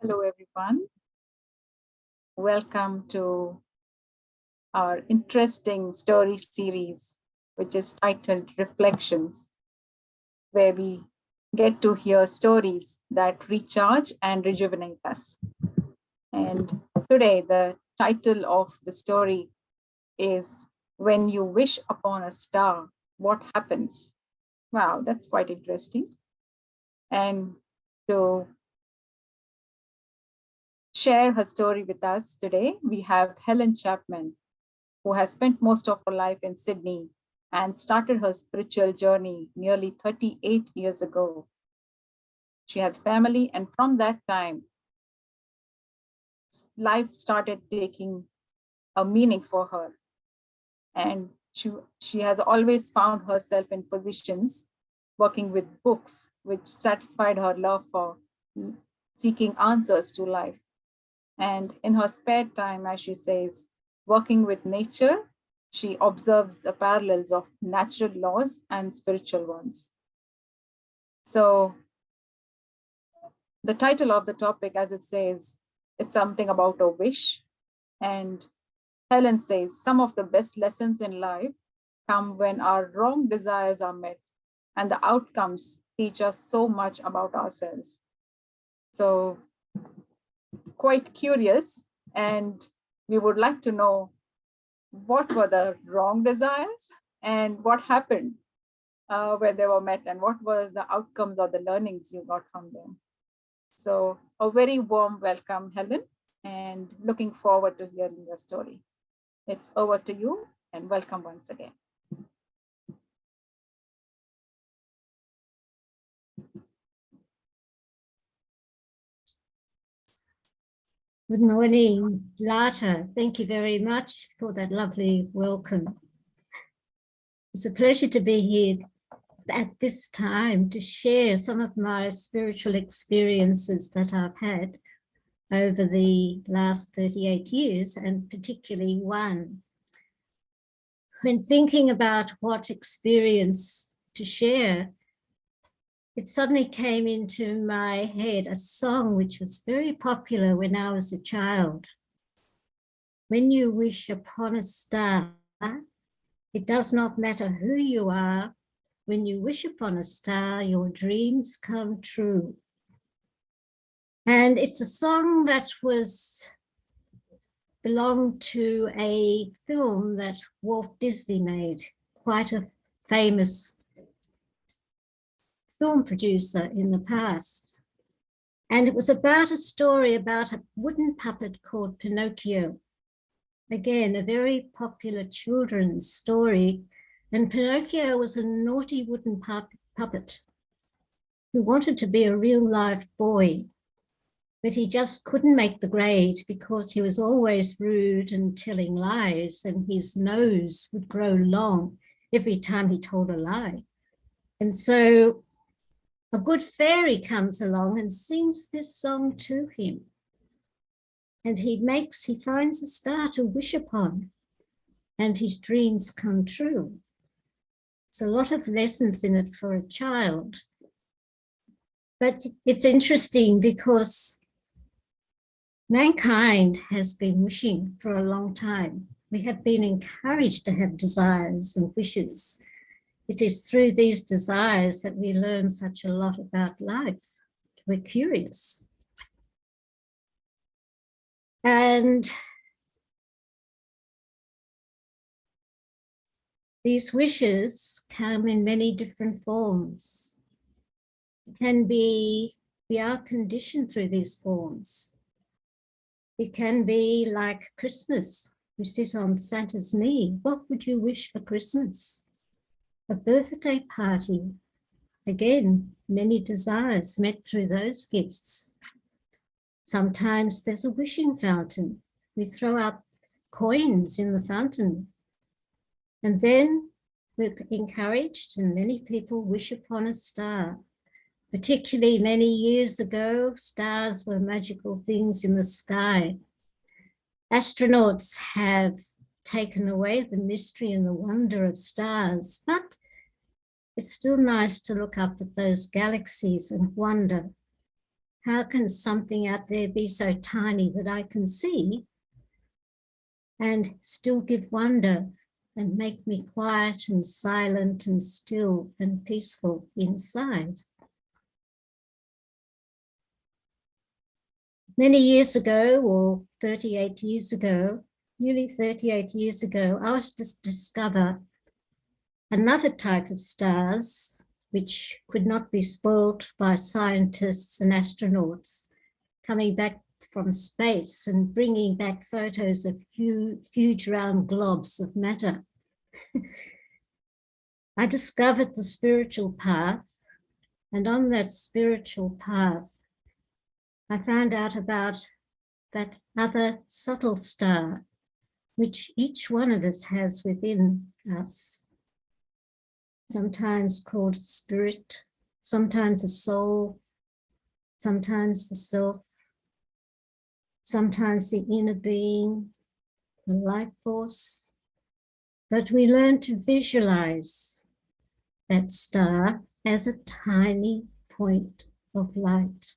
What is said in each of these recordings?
Hello, everyone. Welcome to our interesting story series, which is titled Reflections, where we get to hear stories that recharge and rejuvenate us. And today, the title of the story is When You Wish Upon a Star, What Happens? Wow, that's quite interesting. And to share her story with us today, we have Helen Chapman, who has spent most of her life in Sydney and started her spiritual journey nearly 38 years ago. She has family, and from that time, life started taking a meaning for her. And she has always found herself in positions working with books, which satisfied her love for seeking answers to life. And in her spare time, as she says, working with nature, she observes the parallels of natural laws and spiritual ones. So the title of the topic, as it says, it's something about a wish. And Helen says, some of the best lessons in life come when our wrong desires are met, and the outcomes teach us so much about ourselves. So quite curious, and we would like to know what were the wrong desires and what happened when they were met, and what was the outcomes or the learnings you got from them. So a very warm welcome, Helen, and looking forward to hearing your story. It's over to you, and welcome once again. Good morning, Lata. Thank you very much for that lovely welcome. It's a pleasure to be here at this time to share some of my spiritual experiences that I've had over the last 38 years, and particularly one. When thinking about what experience to share, it suddenly came into my head a song which was very popular when I was a child. When you wish upon a star, it does not matter who you are. When you wish upon a star, your dreams come true. And it's a song that belonged to a film that Walt Disney made, quite a famous film producer in the past. And it was about a story about a wooden puppet called Pinocchio. Again, a very popular children's story. And Pinocchio was a naughty wooden puppet who wanted to be a real live boy, but he just couldn't make the grade because he was always rude and telling lies, and his nose would grow long every time he told a lie. And so a good fairy comes along and sings this song to him. And he finds a star to wish upon, and his dreams come true. There's a lot of lessons in it for a child. But it's interesting because mankind has been wishing for a long time. We have been encouraged to have desires and wishes. It is through these desires that we learn such a lot about life. We're curious. And these wishes come in many different forms. We are conditioned through these forms. It can be like Christmas. We sit on Santa's knee. What would you wish for Christmas? A birthday party. Again, many desires met through those gifts. Sometimes there's a wishing fountain. We throw up coins in the fountain. And then we're encouraged, and many people wish upon a star. Particularly many years ago, stars were magical things in the sky. Astronauts have taken away the mystery and the wonder of stars, but it's still nice to look up at those galaxies and wonder How can something out there be so tiny that I can see and still give wonder and make me quiet and silent and still and peaceful inside? Many years ago, or 38 years ago, nearly 38 years ago, I was to discover another type of stars which could not be spoiled by scientists and astronauts coming back from space and bringing back photos of huge round globs of matter. I discovered the spiritual path, and on that spiritual path, I found out about that other subtle star, which each one of us has within us, sometimes called spirit, sometimes a soul, sometimes the self, sometimes the inner being, the life force. But we learn to visualize that star as a tiny point of light.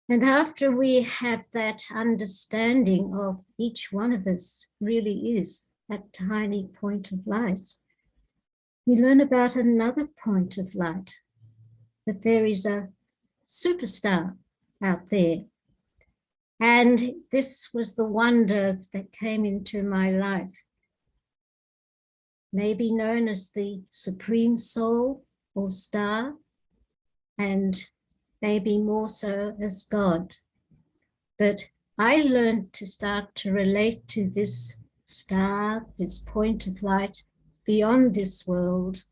And after we have that understanding of each one of us really is that tiny point of light, we learn about another point of light, that there is a superstar out there. And this was the wonder that came into my life, maybe known as the Supreme Soul or Star, and maybe more so as God. But I learned to start to relate to this star, this point of light beyond this world,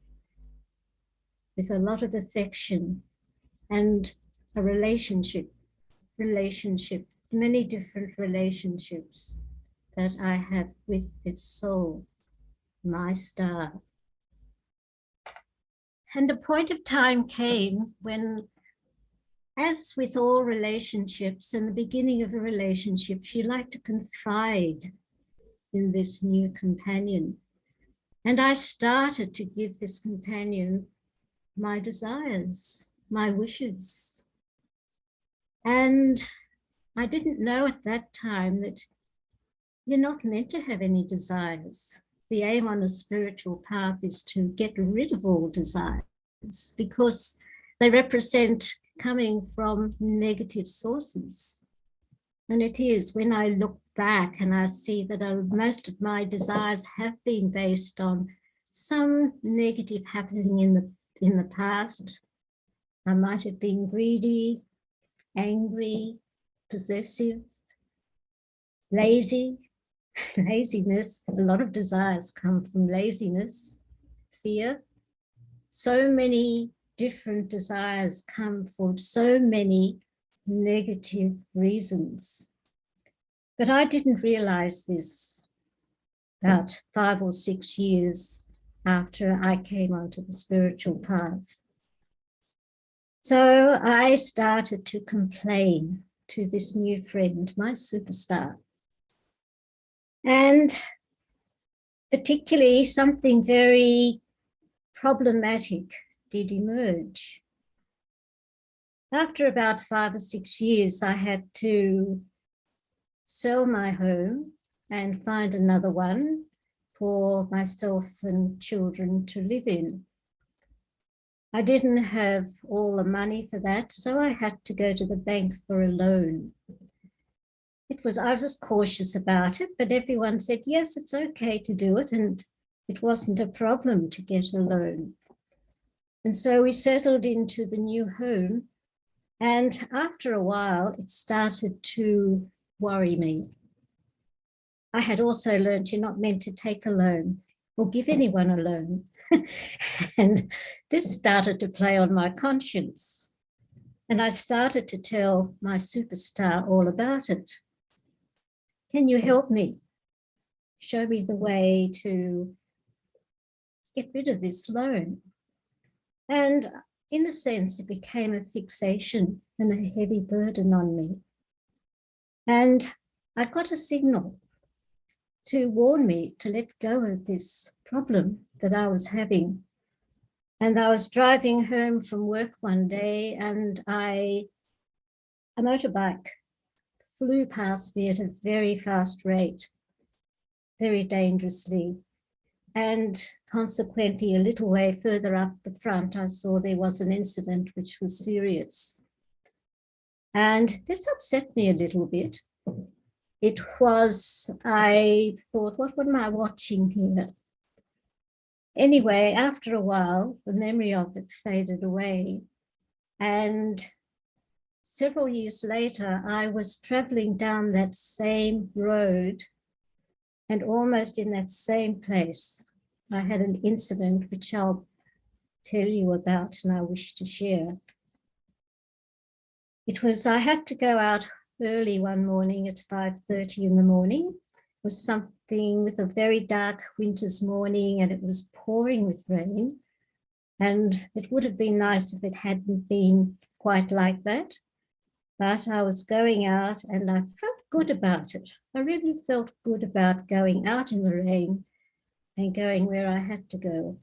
with a lot of affection and a relationship, many different relationships that I have with this soul, my star. And the point of time came when, as with all relationships, in the beginning of a relationship, she liked to confide in this new companion. And I started to give this companion my desires, my wishes. And I didn't know at that time that you're not meant to have any desires. The aim on a spiritual path is to get rid of all desires because they represent coming from negative sources. And it is when I look back and I see that most of my desires have been based on some negative happening in the past. I might have been greedy, angry, possessive, lazy. Laziness, a lot of desires come from laziness, fear. So many different desires come for so many negative reasons. But I didn't realize this about 5 or 6 years after I came onto the spiritual path. So I started to complain to this new friend, my superstar. And particularly something very problematic did emerge. After about 5 or 6 years, I had to sell my home and find another one for myself and children to live in. I didn't have all the money for that, so I had to go to the bank for a loan. I was cautious about it, but everyone said, yes, it's okay to do it. And it wasn't a problem to get a loan. And so we settled into the new home. And after a while, it started to worry me. I had also learned you're not meant to take a loan or give anyone a loan. And this started to play on my conscience. And I started to tell my superstar all about it. Can you help me? Show me the way to get rid of this loan. And in a sense, it became a fixation and a heavy burden on me. And I got a signal to warn me to let go of this problem that I was having. And I was driving home from work one day, and a motorbike flew past me at a very fast rate, very dangerously. And consequently, a little way further up the front, I saw there was an incident which was serious. And this upset me a little bit. I thought, what am I watching here? Anyway, after a while, the memory of it faded away. And several years later, I was traveling down that same road, and almost in that same place, I had an incident which I'll tell you about and I wish to share. I had to go out early one morning at 5:30 in the morning. It was something with a very dark winter's morning, and it was pouring with rain. And it would have been nice if it hadn't been quite like that. But I was going out and I felt good about it. I really felt good about going out in the rain and going where I had to go.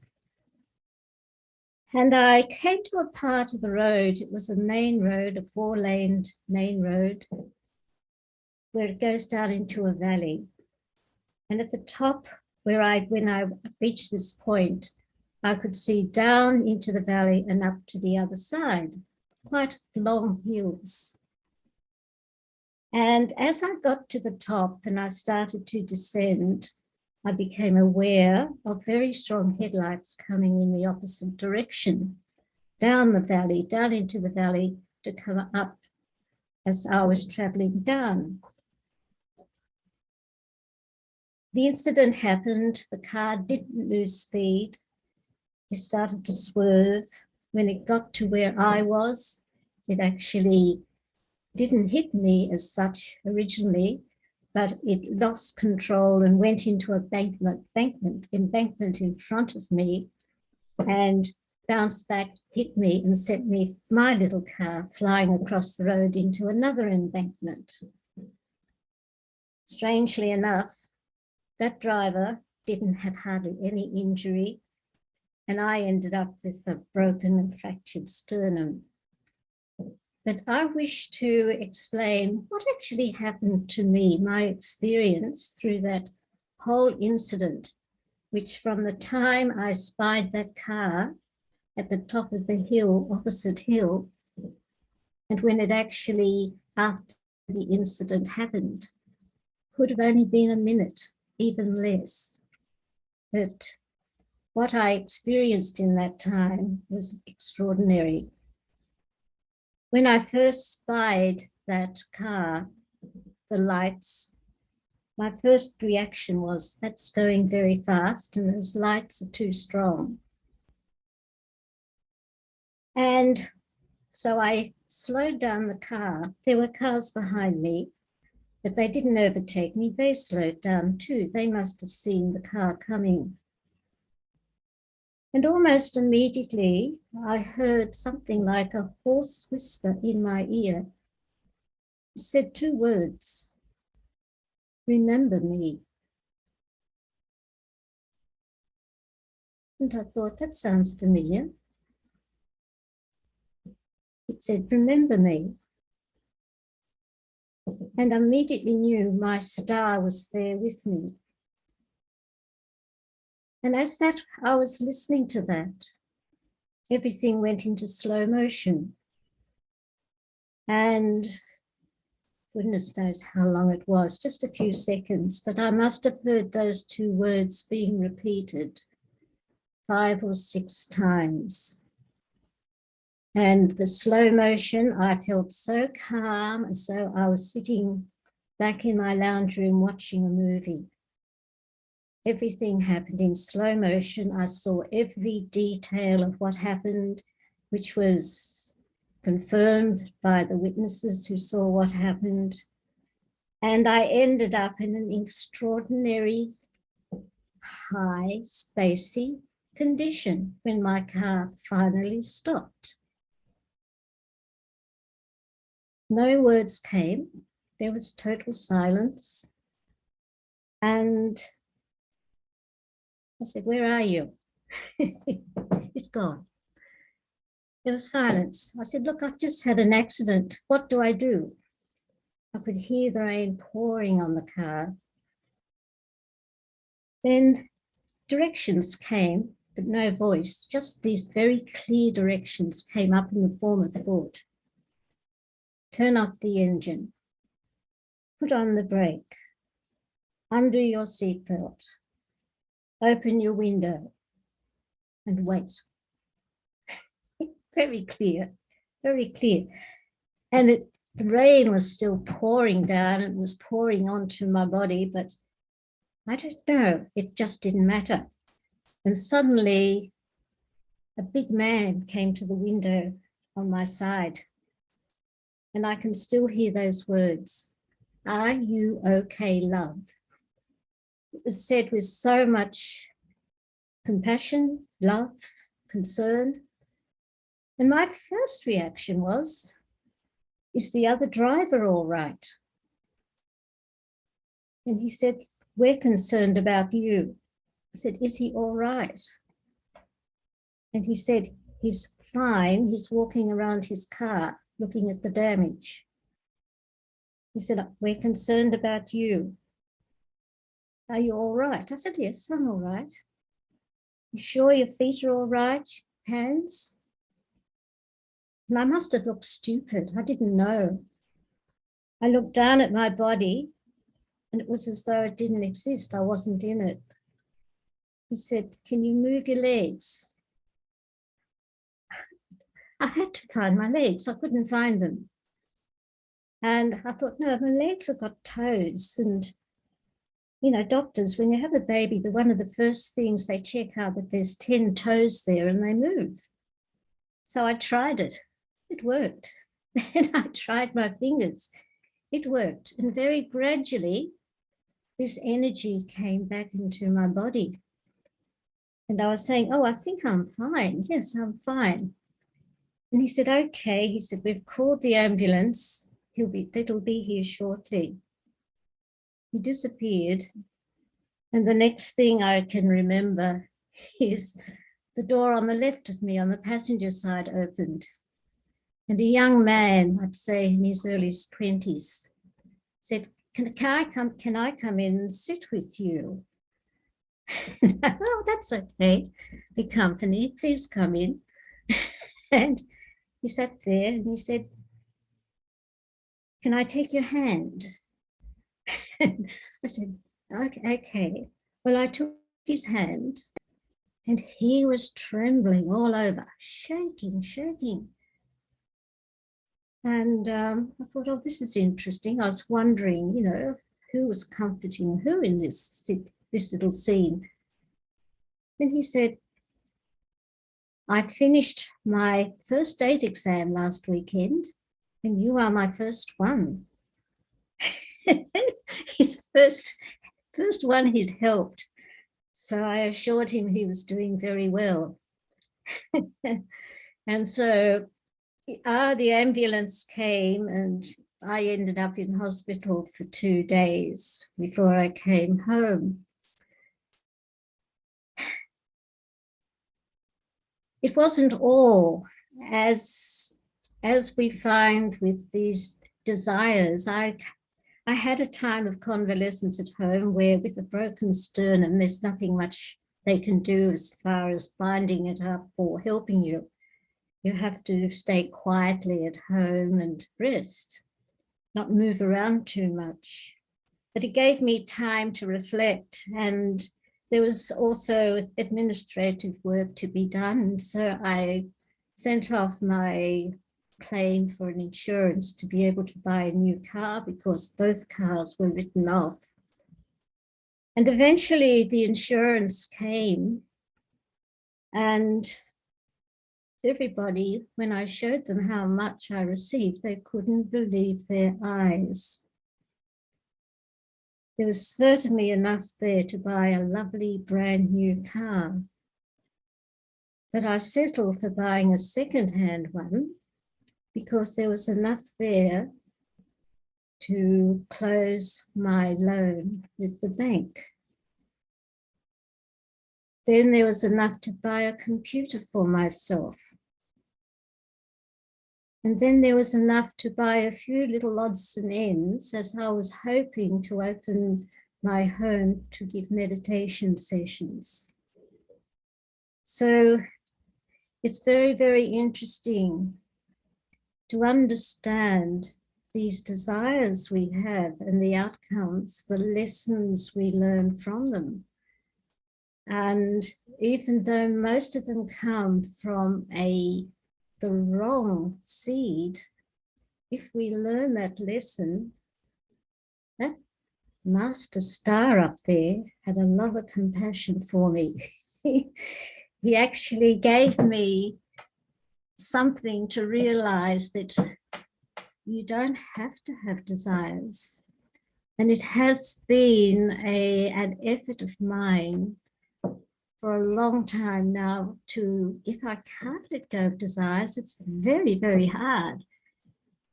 And I came to a part of the road, it was a main road, a 4-lane main road, where it goes down into a valley. And at the top, when I reached this point, I could see down into the valley and up to the other side, quite long hills. And as I got to the top and I started to descend, I became aware of very strong headlights coming in the opposite direction, down the valley, down into the valley to come up as I was traveling down. The incident happened, the car didn't lose speed. It started to swerve. When it got to where I was, it actually didn't hit me as such originally, but it lost control and went into an embankment in front of me and bounced back, hit me and sent my little car flying across the road into another embankment. Strangely enough, that driver didn't have hardly any injury, and I ended up with a broken and fractured sternum. But I wish to explain what actually happened to me, my experience through that whole incident, which from the time I spied that car at the top of the hill, opposite hill, and when it actually, after the incident happened, could have only been a minute, even less. But what I experienced in that time was extraordinary. When I first spied that car, the lights, my first reaction was, that's going very fast and those lights are too strong. And so I slowed down the car. There were cars behind me, but they didn't overtake me. They slowed down too. They must have seen the car coming. And almost immediately, I heard something like a hoarse whisper in my ear. It said 2 words, remember me. And I thought, that sounds familiar. It said, remember me. And I immediately knew my star was there with me. And as I was listening to that, everything went into slow motion. And goodness knows how long it was, just a few seconds, but I must have heard those 2 words being repeated 5 or 6 times. And the slow motion, I felt so calm, as though I was sitting back in my lounge room watching a movie. Everything happened in slow motion. I saw every detail of what happened, which was confirmed by the witnesses who saw what happened. And I ended up in an extraordinary high, spacey condition when my car finally stopped. No words came. There was total silence. And I said, where are you? It's gone. There was silence. I said, look, I've just had an accident. What do I do? I could hear the rain pouring on the car. Then directions came, but no voice. Just these very clear directions came up in the form of thought. Turn off the engine. Put on the brake. Undo your seatbelt. Open your window and wait. Very clear, very clear. And the rain was still pouring down. It was pouring onto my body, but I don't know. It just didn't matter. And suddenly, a big man came to the window on my side. And I can still hear those words. Are you okay, love? It was said with so much compassion, love, concern. And my first reaction was, is the other driver all right? And he said, we're concerned about you. I said, is he all right? And he said, he's fine. He's walking around his car, looking at the damage. He said, we're concerned about you. Are you all right? I said, yes, I'm all right. You sure your feet are all right? Hands? And I must have looked stupid. I didn't know. I looked down at my body and it was as though it didn't exist. I wasn't in it. He said, can you move your legs? I had to find my legs. I couldn't find them. And I thought, no, my legs have got toes. And, you know, doctors, when you have a baby, one of the first things they check out that there's 10 toes there and they move. So I tried it. It worked. Then I tried my fingers. It worked. And very gradually, this energy came back into my body. And I was saying, oh, I think I'm fine. Yes, I'm fine. And he said, okay. He said, we've called the ambulance. That'll be here shortly. He disappeared. And the next thing I can remember is the door on the left of me on the passenger side opened. And a young man, I'd say in his early 20s, said, can I come in and sit with you? And I thought, oh, that's okay. Be company, please come in. And he sat there and he said, can I take your hand? And I said, okay. Well, I took his hand and he was trembling all over, shaking. And I thought, oh, this is interesting. I was wondering, you know, who was comforting who in this little scene. Then he said, I finished my first aid exam last weekend and you are my first one. His first one he'd helped. So I assured him he was doing very well. And so the ambulance came and I ended up in hospital for 2 days before I came home. It wasn't all as we find with these desires. I had a time of convalescence at home where with a broken sternum, there's nothing much they can do as far as binding it up or helping you. You have to stay quietly at home and rest, not move around too much. But it gave me time to reflect, and there was also administrative work to be done. So I sent off my claim for an insurance to be able to buy a new car because both cars were written off. And eventually the insurance came, and everybody, when I showed them how much I received, they couldn't believe their eyes. There was certainly enough there to buy a lovely brand new car. But I settled for buying a second-hand one because there was enough there to close my loan with the bank. Then there was enough to buy a computer for myself. And then there was enough to buy a few little odds and ends as I was hoping to open my home to give meditation sessions. So it's very, very interesting to understand these desires we have and the outcomes, the lessons we learn from them. And even though most of them come from the wrong seed, if we learn that lesson, that master star up there had a lot of compassion for me. He actually gave me something to realize that you don't have to have desires. And it has been an effort of mine for a long time now if I can't let go of desires, it's very, very hard.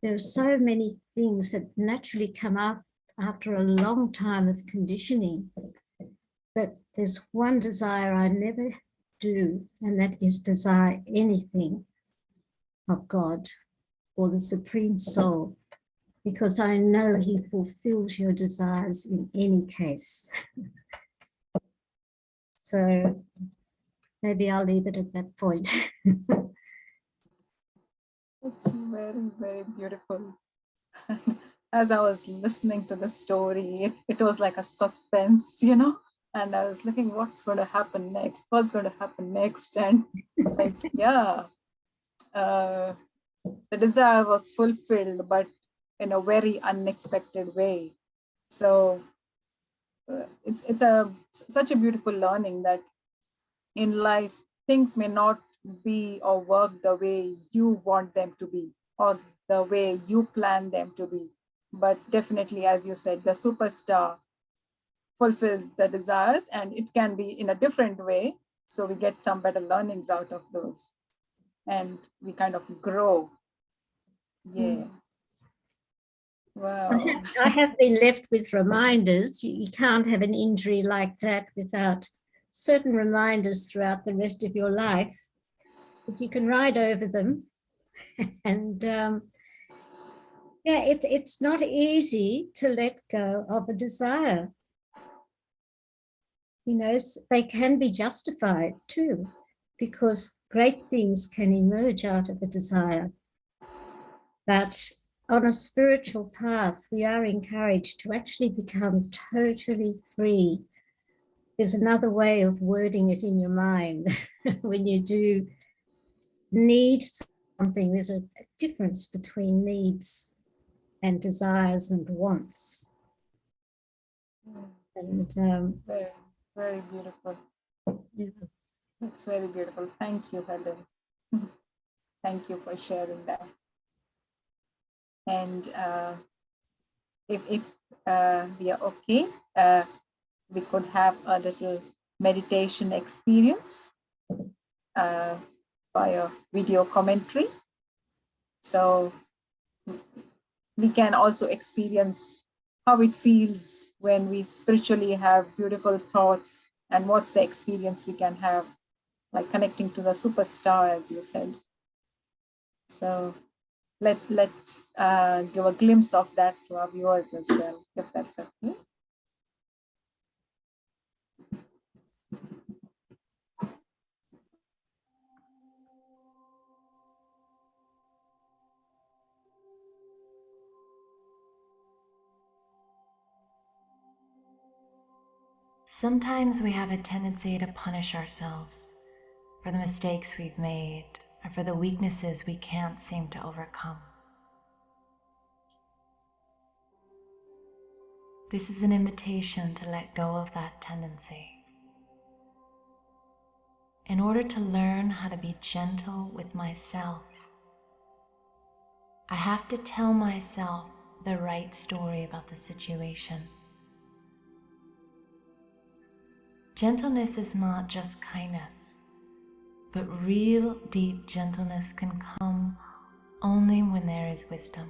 There are so many things that naturally come up after a long time of conditioning. But there's one desire I never do, and that is desire anything of God or the Supreme Soul, because I know He fulfills your desires in any case. So maybe I'll leave it at that point. It's very, very beautiful. As I was listening to the story, it was like a suspense, and I was looking what's going to happen next, and like, yeah, the desire was fulfilled, but in a very unexpected way. So it's such a beautiful learning that in life things may not be or work the way you want them to be or the way you plan them to be, but definitely, as you said, the superstar fulfills the desires, and it can be in a different way, so we get some better learnings out of those and we kind of grow. Yeah. Wow. I have been left with reminders. You can't have an injury like that without certain reminders throughout the rest of your life, but you can ride over them. And yeah, it's not easy to let go of a desire. They can be justified too, because great things can emerge out of a desire. But on a spiritual path, we are encouraged to actually become totally free. There's another way of wording it in your mind. When you do need something, there's a difference between needs and desires and wants. And Very, very beautiful. yeah. It's very beautiful. Thank you, Helen. Thank you for sharing that. And if we are okay, we could have a little meditation experience via video commentary. So we can also experience how it feels when we spiritually have beautiful thoughts, and what's the experience we can have, like connecting to the superstar, as you said. So let's give a glimpse of that to our viewers as well, if that's okay. Sometimes we have a tendency to punish ourselves for the mistakes we've made or for the weaknesses we can't seem to overcome. This is an invitation to let go of that tendency. In order to learn how to be gentle with myself, I have to tell myself the right story about the situation. Gentleness is not just kindness, but real deep gentleness can come only when there is wisdom.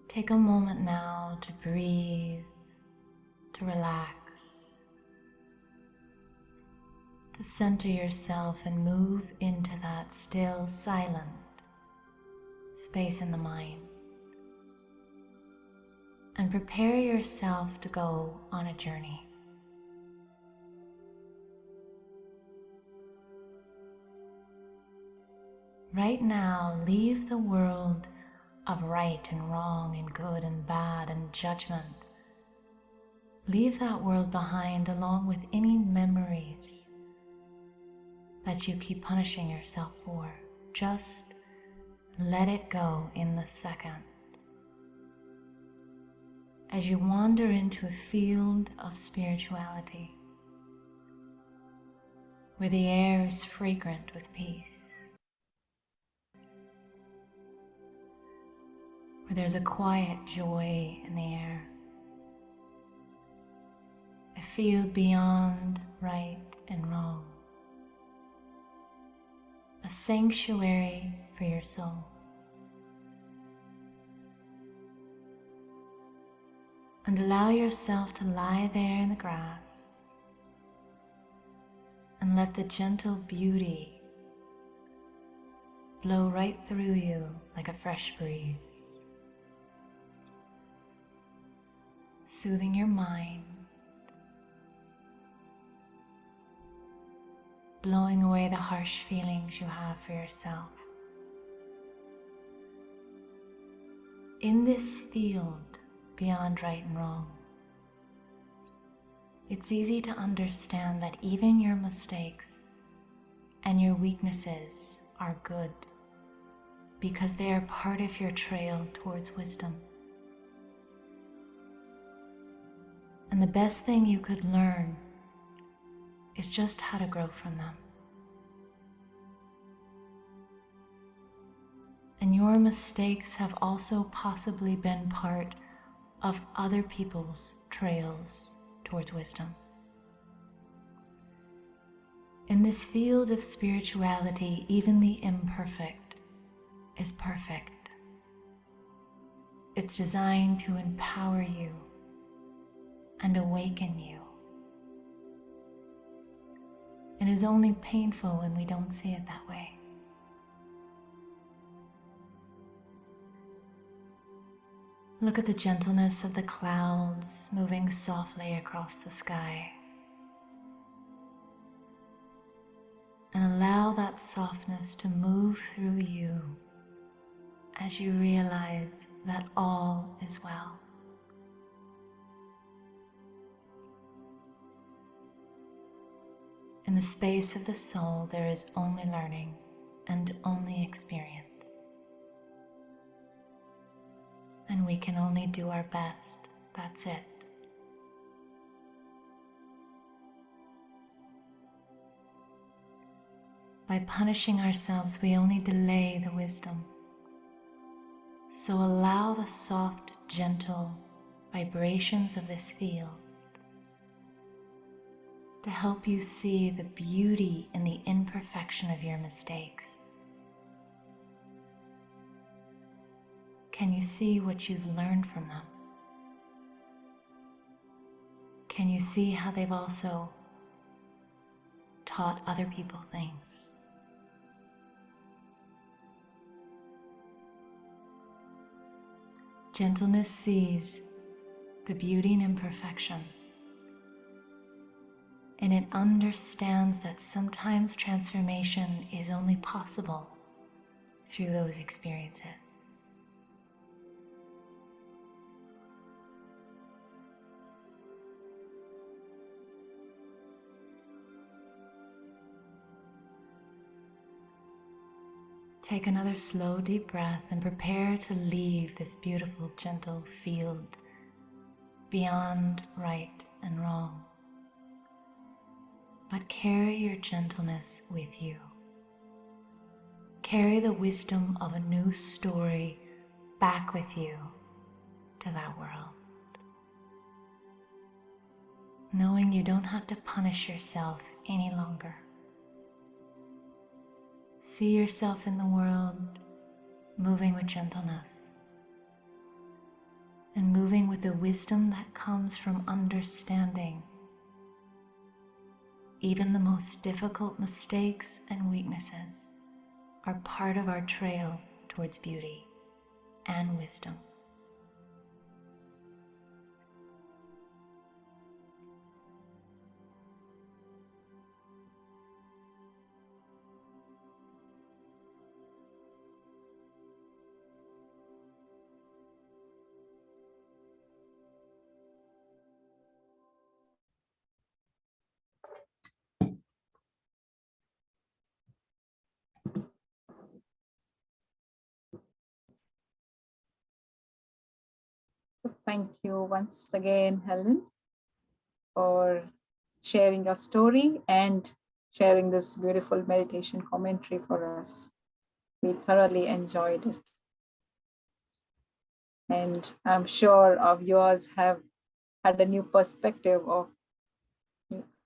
Take a moment now to breathe, to relax. to center yourself and move into that still, silent space in the mind. And prepare yourself to go on a journey. Right now, leave the world of right and wrong and good and bad and judgment. Leave that world behind along with any memories that you keep punishing yourself for. Just let it go in the second. As you wander into a field of spirituality, where the air is fragrant with peace, where there's a quiet joy in the air, a field beyond right and wrong, a sanctuary for your soul. And allow yourself to lie there in the grass and let the gentle beauty blow right through you like a fresh breeze, soothing your mind, blowing away the harsh feelings you have for yourself. In this field beyond right and wrong, it's easy to understand that even your mistakes and your weaknesses are good because they are part of your trail towards wisdom. And the best thing you could learn is just how to grow from them. And your mistakes have also possibly been part of other people's trails towards wisdom. In this field of spirituality, even the imperfect is perfect. It's designed to empower you and awaken you. It is only painful when we don't see it that way. Look at the gentleness of the clouds moving softly across the sky. And allow that softness to move through you as you realize that all is well. In the space of the soul, there is only learning and only experience. And we can only do our best. That's it. By punishing ourselves, we only delay the wisdom. So allow the soft, gentle vibrations of this field to help you see the beauty in the imperfection of your mistakes. Can you see what you've learned from them? Can you see how they've also taught other people things? Gentleness sees the beauty in imperfection, and it understands that sometimes transformation is only possible through those experiences. Take another slow, deep breath and prepare to leave this beautiful, gentle field beyond right and wrong. But carry your gentleness with you. Carry the wisdom of a new story back with you to that world. Knowing you don't have to punish yourself any longer. See yourself in the world moving with gentleness and moving with the wisdom that comes from understanding Even the most difficult mistakes and weaknesses are part of our trail towards beauty and wisdom. Thank you once again, Helen, for sharing your story and sharing this beautiful meditation commentary for us. We thoroughly enjoyed it. And I'm sure our viewers have had a new perspective of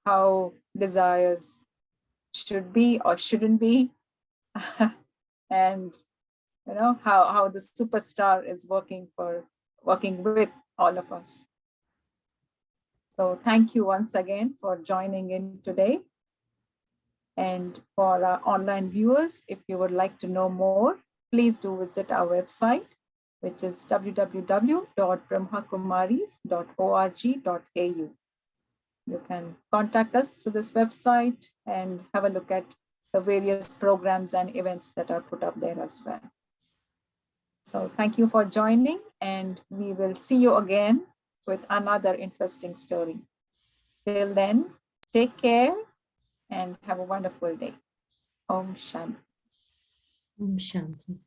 how desires should be or shouldn't be, and how the superstar is working with all of us. So thank you once again for joining in today. And for our online viewers, if you would like to know more, please do visit our website, which is www.brahmakumaris.org.au. You can contact us through this website and have a look at the various programs and events that are put up there as well. So thank you for joining, and we will see you again with another interesting story. Till then, take care and have a wonderful day. Om Shanti. Om Shanti.